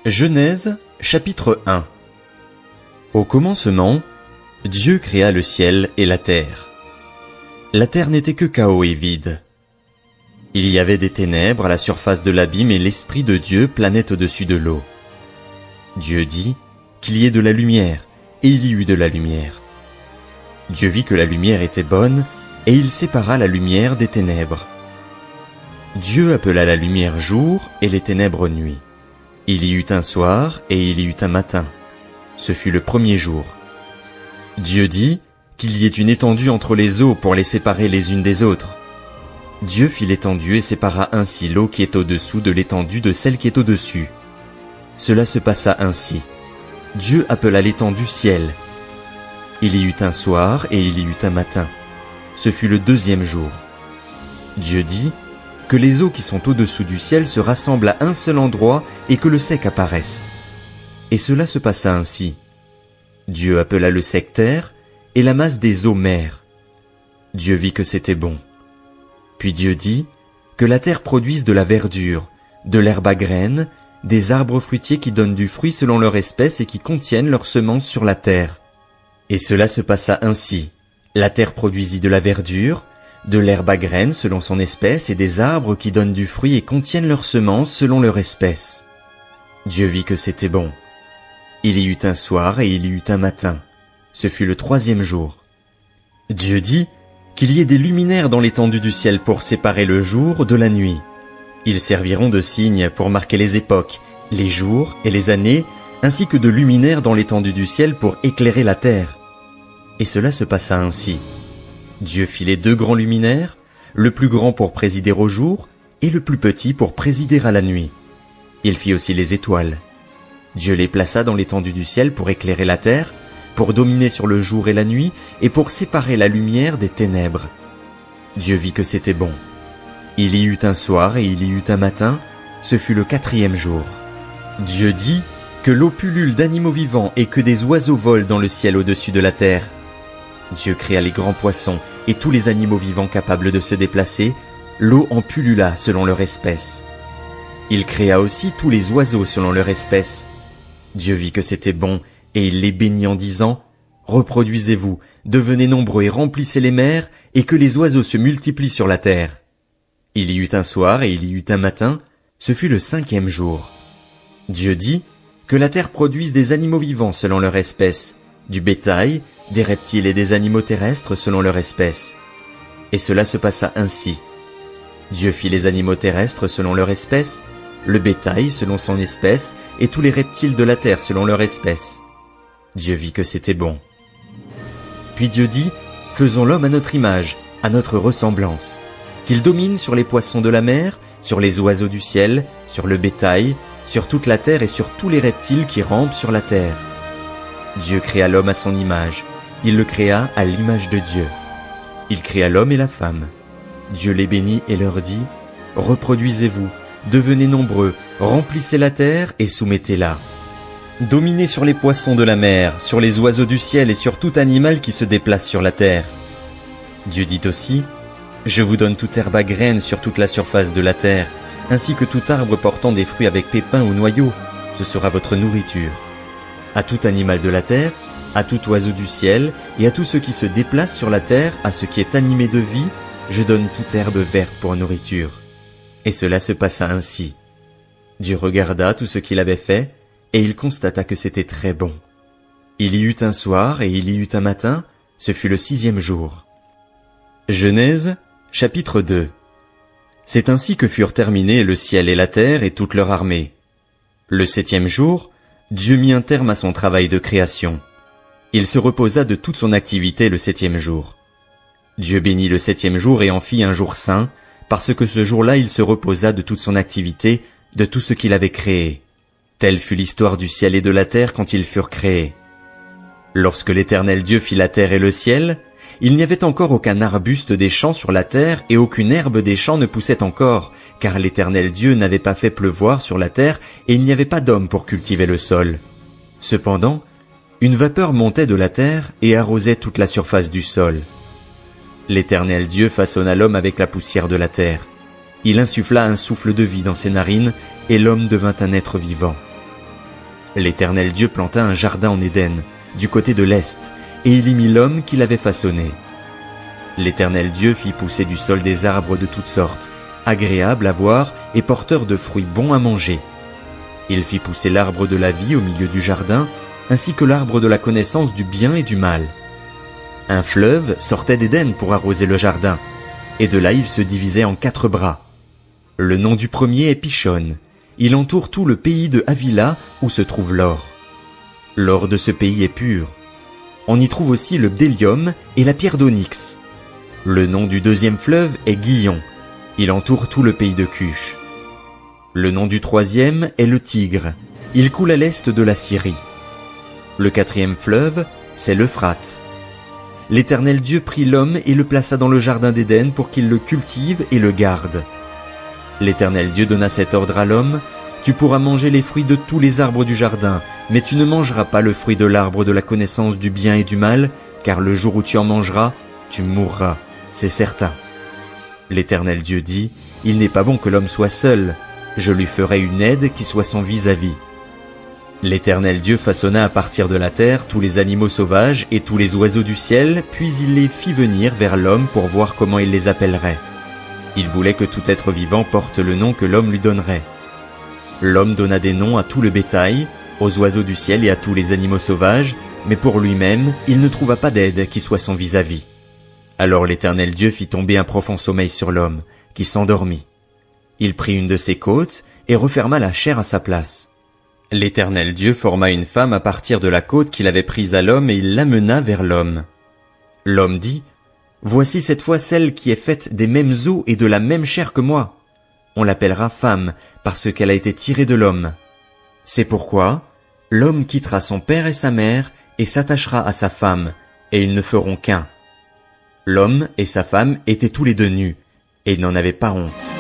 Genèse, chapitre 1. Au commencement, Dieu créa le ciel et la terre. La terre n'était que chaos et vide. Il y avait des ténèbres à la surface de l'abîme et l'Esprit de Dieu planait au-dessus de l'eau. Dieu dit qu'il y ait de la lumière, et il y eut de la lumière. Dieu vit que la lumière était bonne, et il sépara la lumière des ténèbres. Dieu appela la lumière jour et les ténèbres nuit. Il y eut un soir et il y eut un matin. Ce fut le premier jour. Dieu dit qu'il y ait une étendue entre les eaux pour les séparer les unes des autres. Dieu fit l'étendue et sépara ainsi l'eau qui est au-dessous de l'étendue de celle qui est au-dessus. Cela se passa ainsi. Dieu appela l'étendue ciel. Il y eut un soir et il y eut un matin. Ce fut le deuxième jour. Dieu dit que les eaux qui sont au-dessous du ciel se rassemblent à un seul endroit et que le sec apparaisse. Et cela se passa ainsi. Dieu appela le sec terre et la masse des eaux mer. Dieu vit que c'était bon. Puis Dieu dit que la terre produise de la verdure, de l'herbe à graines, des arbres fruitiers qui donnent du fruit selon leur espèce et qui contiennent leurs semences sur la terre. Et cela se passa ainsi. La terre produisit de la verdure, de l'herbe à graines selon son espèce et des arbres qui donnent du fruit et contiennent leurs semences selon leur espèce. Dieu vit que c'était bon. Il y eut un soir et il y eut un matin. Ce fut le troisième jour. Dieu dit qu'il y ait des luminaires dans l'étendue du ciel pour séparer le jour de la nuit. Ils serviront de signes pour marquer les époques, les jours et les années, ainsi que de luminaires dans l'étendue du ciel pour éclairer la terre. Et cela se passa ainsi. Dieu fit les deux grands luminaires, le plus grand pour présider au jour et le plus petit pour présider à la nuit. Il fit aussi les étoiles. Dieu les plaça dans l'étendue du ciel pour éclairer la terre, pour dominer sur le jour et la nuit, et pour séparer la lumière des ténèbres. Dieu vit que c'était bon. Il y eut un soir et il y eut un matin, ce fut le quatrième jour. Dieu dit que l'eau pullule d'animaux vivants et que des oiseaux volent dans le ciel au-dessus de la terre. Dieu créa les grands poissons et tous les animaux vivants capables de se déplacer, l'eau en pullula selon leur espèce. Il créa aussi tous les oiseaux selon leur espèce. Dieu vit que c'était bon, et il les bénit en disant « Reproduisez-vous, devenez nombreux et remplissez les mers, et que les oiseaux se multiplient sur la terre. » Il y eut un soir et il y eut un matin, ce fut le cinquième jour. Dieu dit que la terre produise des animaux vivants selon leur espèce, du bétail, des reptiles et des animaux terrestres selon leur espèce. Et cela se passa ainsi. Dieu fit les animaux terrestres selon leur espèce, le bétail selon son espèce, et tous les reptiles de la terre selon leur espèce. Dieu vit que c'était bon. Puis Dieu dit, faisons l'homme à notre image, à notre ressemblance, qu'il domine sur les poissons de la mer, sur les oiseaux du ciel, sur le bétail, sur toute la terre et sur tous les reptiles qui rampent sur la terre. Dieu créa l'homme à son image, il le créa à l'image de Dieu. Il créa l'homme et la femme. Dieu les bénit et leur dit, reproduisez-vous, devenez nombreux, remplissez la terre et soumettez-la. Dominez sur les poissons de la mer, sur les oiseaux du ciel et sur tout animal qui se déplace sur la terre. Dieu dit aussi, je vous donne toute herbe à graines sur toute la surface de la terre, ainsi que tout arbre portant des fruits avec pépins ou noyaux, ce sera votre nourriture. À tout animal de la terre, à tout oiseau du ciel, et à tout ce qui se déplace sur la terre, à ce qui est animé de vie, je donne toute herbe verte pour nourriture. Et cela se passa ainsi. Dieu regarda tout ce qu'il avait fait, et il constata que c'était très bon. Il y eut un soir et il y eut un matin, ce fut le sixième jour. Genèse, chapitre 2. C'est ainsi que furent terminés le ciel et la terre et toute leur armée. Le septième jour, Dieu mit un terme à son travail de création. Il se reposa de toute son activité le septième jour. Dieu bénit le septième jour et en fit un jour saint, parce que ce jour-là il se reposa de toute son activité, de tout ce qu'il avait créé. Telle fut l'histoire du ciel et de la terre quand ils furent créés. Lorsque l'Éternel Dieu fit la terre et le ciel, il n'y avait encore aucun arbuste des champs sur la terre et aucune herbe des champs ne poussait encore, car l'Éternel Dieu n'avait pas fait pleuvoir sur la terre et il n'y avait pas d'homme pour cultiver le sol. Cependant, une vapeur montait de la terre et arrosait toute la surface du sol. L'Éternel Dieu façonna l'homme avec la poussière de la terre. Il insuffla un souffle de vie dans ses narines, et l'homme devint un être vivant. L'Éternel Dieu planta un jardin en Éden, du côté de l'Est, et il y mit l'homme qu'il avait façonné. L'Éternel Dieu fit pousser du sol des arbres de toutes sortes, agréables à voir et porteurs de fruits bons à manger. Il fit pousser l'arbre de la vie au milieu du jardin, ainsi que l'arbre de la connaissance du bien et du mal. Un fleuve sortait d'Éden pour arroser le jardin, et de là il se divisait en 4 bras. Le nom du premier est Pishon. Il entoure tout le pays de Havila où se trouve l'or. L'or de ce pays est pur. On y trouve aussi le bdellium et la pierre d'onyx. Le nom du deuxième fleuve est Gihon. Il entoure tout le pays de Cush. Le nom du troisième est le Tigre. Il coule à l'est de la Syrie. Le 4e fleuve, c'est l'Euphrate. L'Éternel Dieu prit l'homme et le plaça dans le jardin d'Éden pour qu'il le cultive et le garde. L'Éternel Dieu donna cet ordre à l'homme: tu pourras manger les fruits de tous les arbres du jardin, mais tu ne mangeras pas le fruit de l'arbre de la connaissance du bien et du mal, car le jour où tu en mangeras, tu mourras, c'est certain. L'Éternel Dieu dit: il n'est pas bon que l'homme soit seul, je lui ferai une aide qui soit son vis-à-vis. L'Éternel Dieu façonna à partir de la terre tous les animaux sauvages et tous les oiseaux du ciel, puis il les fit venir vers l'homme pour voir comment il les appellerait. Il voulait que tout être vivant porte le nom que l'homme lui donnerait. L'homme donna des noms à tout le bétail, aux oiseaux du ciel et à tous les animaux sauvages, mais pour lui-même, il ne trouva pas d'aide qui soit son vis-à-vis. Alors l'Éternel Dieu fit tomber un profond sommeil sur l'homme, qui s'endormit. Il prit une de ses côtes et referma la chair à sa place. L'Éternel Dieu forma une femme à partir de la côte qu'il avait prise à l'homme et il l'amena vers l'homme. L'homme dit: voici cette fois celle qui est faite des mêmes os et de la même chair que moi. On l'appellera femme, parce qu'elle a été tirée de l'homme. C'est pourquoi l'homme quittera son père et sa mère et s'attachera à sa femme, et ils ne feront qu'un. L'homme et sa femme étaient tous les deux nus, et ils n'en avaient pas honte.